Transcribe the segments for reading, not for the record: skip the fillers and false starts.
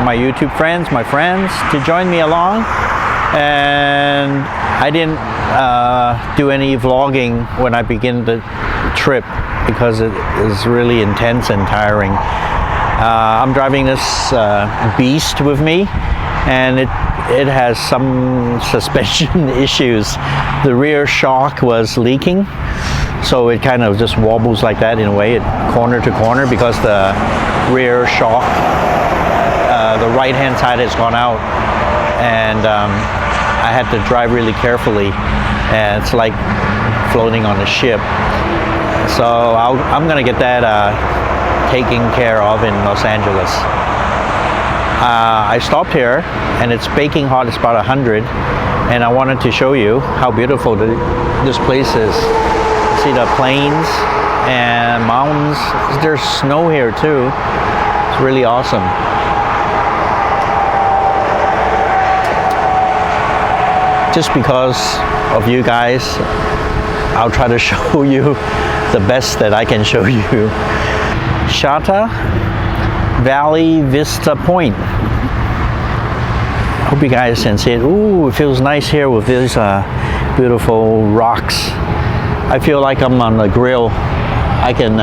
my YouTube friends, my friends, to join me along. And I didn't do any vlogging when I began the trip because it is really intense and tiring. I'm driving this beast with me, and it has some suspension issues. The rear shock was leaking, so it kind of just wobbles like that in a way, corner to corner, because the rear shock, the right hand side has gone out, and I had to drive really carefully, and it's like floating on a ship. So I'm gonna get that taken care of in Los Angeles. I stopped here, and it's baking hot. It's about 100, and I wanted to show you how beautiful this place is. See the plains and mountains. There's snow here too. It's really awesome. Just because of you guys, I'll try to show you the best that I can show you. Shatta Valley Vista Point. Hope you guys can see it. Ooh, it feels nice here with these beautiful rocks. I feel like I'm on the grill. I can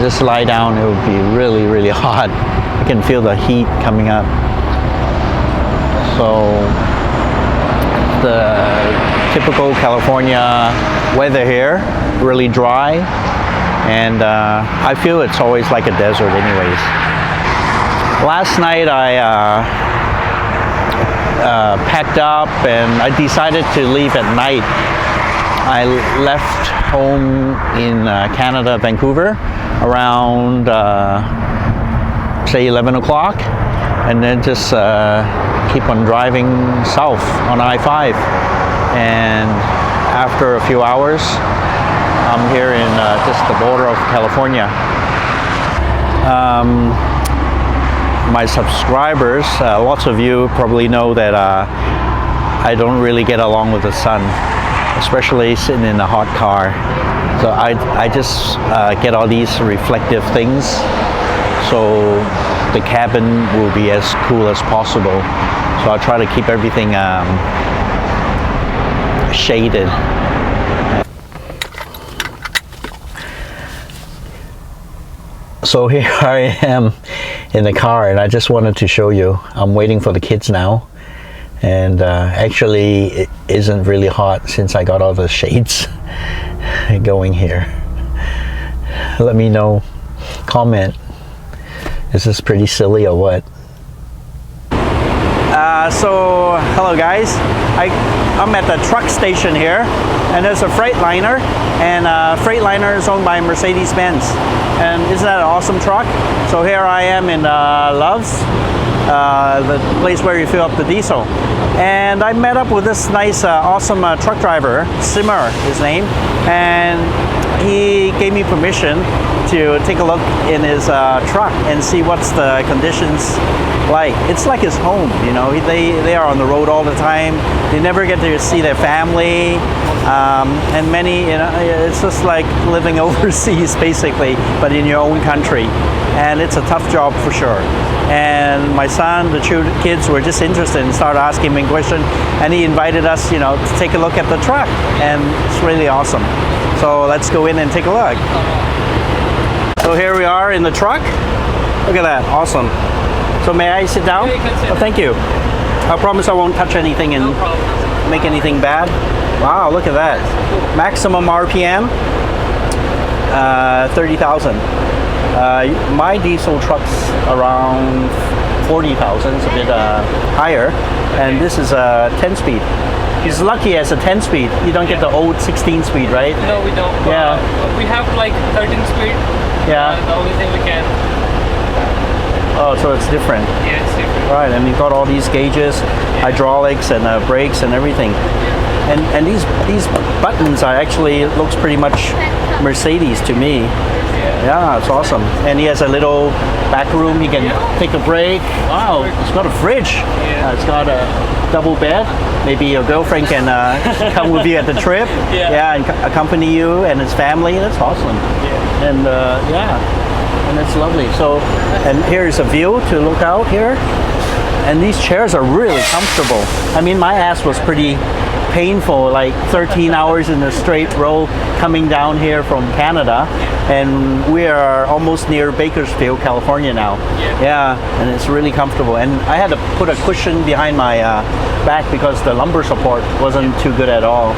just lie down. It would be really, really hot. I can feel the heat coming up. So the typical California weather here, really dry, and I feel it's always like a desert anyways. Last night I packed up and I decided to leave at night. I left home in Canada, Vancouver, around say 11 o'clock, and then just keep on driving south on I-5, and after a few hours I'm here in just the border of California. My subscribers, lots of you probably know that I don't really get along with the sun, especially sitting in a hot car. So I just get all these reflective things, so the cabin will be as cool as possible. So I try to keep everything shaded. So here I am in the car, and I just wanted to show you. I'm waiting for the kids now, and actually it isn't really hot since I got all the shades going here. Let me know, comment, is this pretty silly or what? So hello guys, I'm at the truck station here, and there's a Freightliner, and Freightliner is owned by Mercedes-Benz, and isn't that an awesome truck? So here I am in Love's, the place where you fill up the diesel, and I met up with this nice awesome truck driver, Simmer his name, and he gave me permission to take a look in his truck and see what's the conditions like. It's like his home, you know. They are on the road all the time. They never get to see their family, and many, you know, it's just like living overseas basically, but in your own country, and it's a tough job for sure. And my son, the kids were just interested and started asking me questions, and he invited us, you know, to take a look at the truck, and it's really awesome. So let's go in and take a look. So here we are in the truck. Look at that, awesome. So may I sit down? Yeah, you can sit. Oh, thank you. I promise I won't touch anything and make anything bad. Wow, look at that. Maximum RPM, 30,000. My diesel truck's around 40,000, it's a bit higher, and this is a 10-speed. He's lucky as a 10-speed. You don't get the old 16-speed, right? No, we don't. Yeah. We have like 13-speed. Yeah. The only thing we can. Oh, so it's different. Yeah, it's different. Right, and you've got all these gauges, hydraulics and brakes and everything. And these buttons are actually, looks pretty much Mercedes to me. Yeah, it's awesome. And he has a little back room. He can take a break. Wow, it's got a fridge. It's got a double bed. Maybe your girlfriend can come with you at the trip. And accompany you and his family. That's awesome. And yeah. and it's lovely. So, and here's a view to look out here. And these chairs are really comfortable. I mean, my ass was pretty painful, like 13 hours in a straight row coming down here from Canada. And we are almost near Bakersfield, California now. Yeah, and it's really comfortable. And I had to put a cushion behind my back because the lumbar support wasn't too good at all.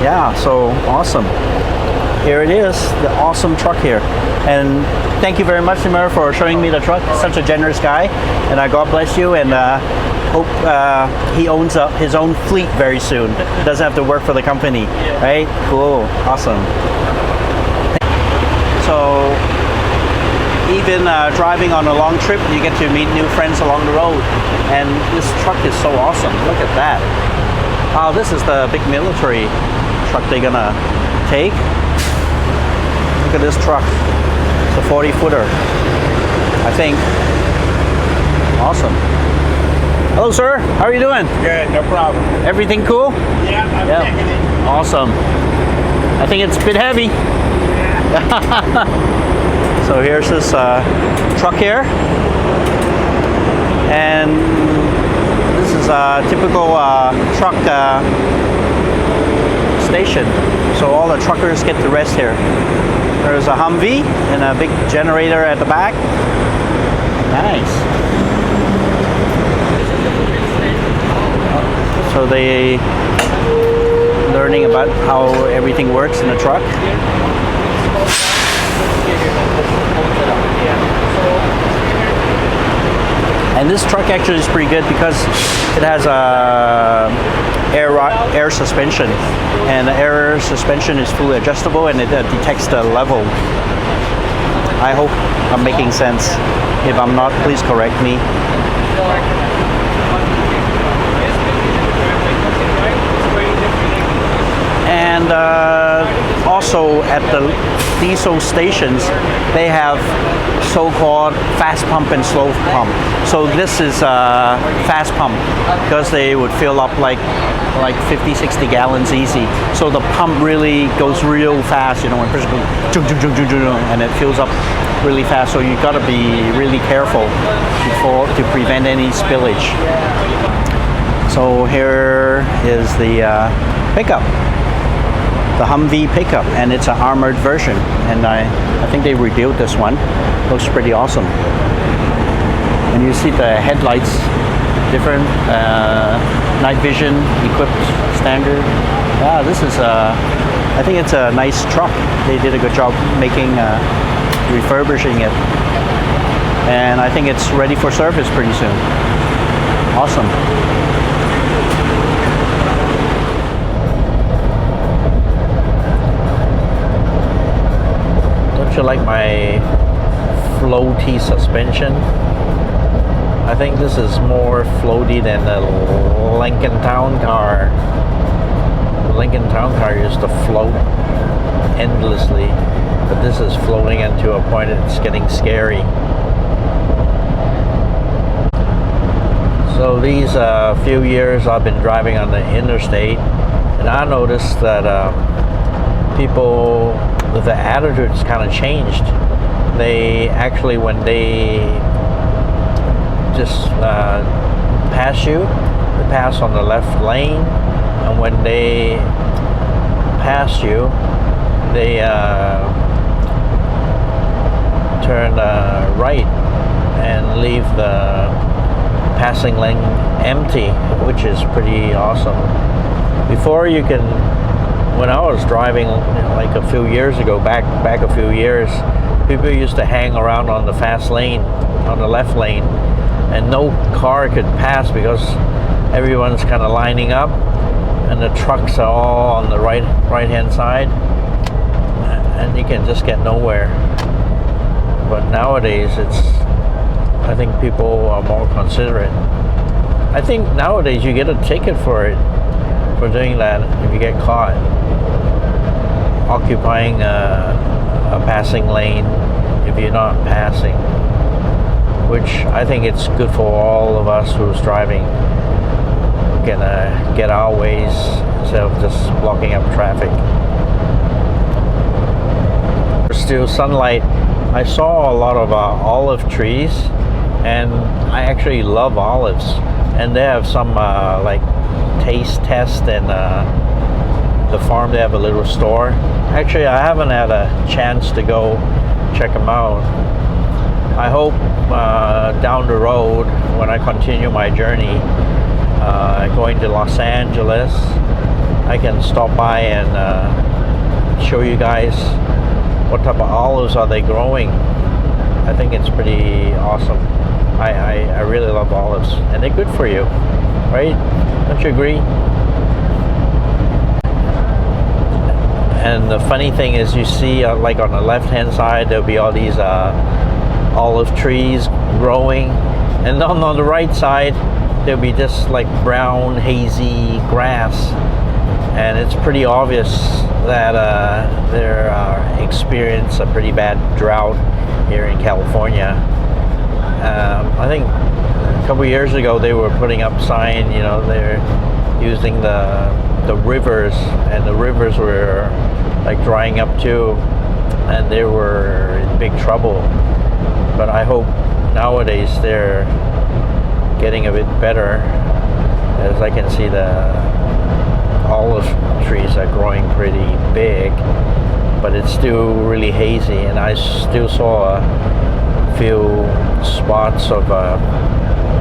Yeah, so awesome. Here it is, the awesome truck here. And thank you very much, Timur, for showing me the truck. Such a generous guy, and God bless you, and hope he owns his own fleet very soon. Doesn't have to work for the company, right? Cool, awesome. So even driving on a long trip, you get to meet new friends along the road, and this truck is so awesome. Look at that. Oh, this is the big military truck they're gonna take. Look at this truck. It's a 40-footer, I think. Awesome. Hello, sir. How are you doing? Good, no problem. Everything cool? Yeah, I'm checking it. Awesome. I think it's a bit heavy. So here's this truck here. And this is a typical truck station. So all the truckers get to rest here. There's a Humvee and a big generator at the back. Nice. So they learning about how everything works in the truck. And this truck actually is pretty good because it has a air suspension, and the air suspension is fully adjustable, and it detects the level. I hope I'm making sense. If I'm not, please correct me. And also at the diesel stations, they have so-called fast pump and slow pump. So this is a fast pump because they would fill up like 50, 60 gallons easy. So the pump really goes real fast, you know, when person goes, and it fills up really fast. So you got to be really careful to prevent any spillage. So here is the pickup. The Humvee pickup, and it's an armored version, and I think they rebuilt this one. Looks pretty awesome. And you see the headlights, different night vision equipped standard. Yeah, this is I think it's a nice truck. They did a good job making refurbishing it, and I think it's ready for service pretty soon. Awesome. Like my floaty suspension. I think this is more floaty than the Lincoln Town car. The Lincoln Town car used to float endlessly, but this is floating into a point that it's getting scary. So these few years I've been driving on the interstate, and I noticed that people, the attitudes kind of changed. They actually, when they just pass you, they pass on the left lane, and when they pass you, they turn right and leave the passing lane empty, which is pretty awesome. Before, you can, when I was driving, like a few years ago, back a few years, people used to hang around on the fast lane, on the left lane, and no car could pass because everyone's kind of lining up, and the trucks are all on the right hand side, and you can just get nowhere. But nowadays, I think people are more considerate. I think nowadays you get a ticket for doing that if you get caught occupying a passing lane if you're not passing, which I think it's good for all of us who's driving. We can get our ways instead of just blocking up traffic. There's still sunlight I saw a lot of olive trees, and I actually love olives. And they have some like taste test, and the farm, they have a little store. Actually, I haven't had a chance to go check them out. I hope down the road, when I continue my journey going to Los Angeles, I can stop by and show you guys what type of olives are they growing. I think it's pretty awesome. I really love olives, and they're good for you, right? Don't you agree? And the funny thing is, you see like on the left hand side, there'll be all these olive trees growing, and on the right side there'll be just like brown hazy grass, and it's pretty obvious that they're experience a pretty bad drought here in California. I think a couple of years ago they were putting up sign, you know, they're using the rivers, and the rivers were like drying up too, and they were in big trouble. But I hope nowadays they're getting a bit better, as I can see the olive trees are growing pretty big, but it's still really hazy, and I still saw a few spots of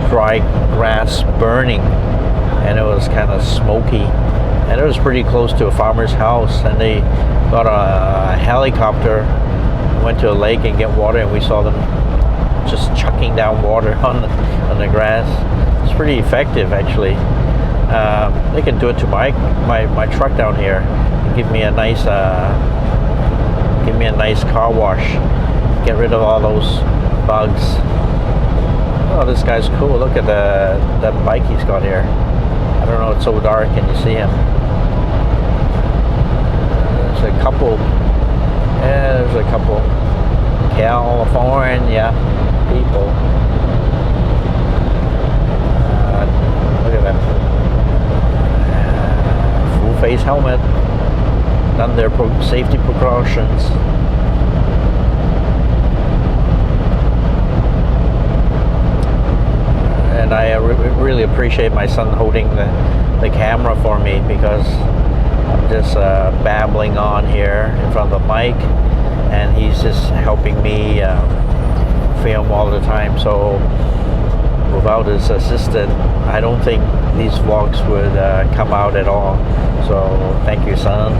dry grass burning, and it was kind of smoky, and it was pretty close to a farmer's house, and they got a helicopter, went to a lake and get water, and we saw them just chucking down water on the grass. It's pretty effective, actually. They can do it to my truck down here and give me a nice car wash, get rid of all those bugs. Oh, this guy's cool. Look at that bike he's got here. I don't know, it's so dark. Can you see him? There's a couple. Yeah, there's a couple California people. Look at that. Full face helmet. Done their safety precautions. And I really appreciate my son holding the camera for me, because I'm just babbling on here in front of the mic, and he's just helping me film all the time. So without his assistant, I don't think these vlogs would come out at all. So thank you, son.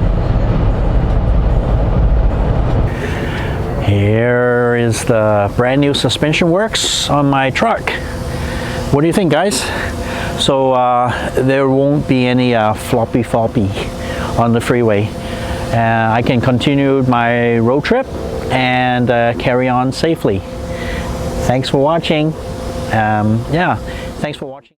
Here is the brand new suspension works on my truck. What do you think, guys? So there won't be any floppy on the freeway. I can continue my road trip and carry on safely. Thanks for watching. Yeah, thanks for watching.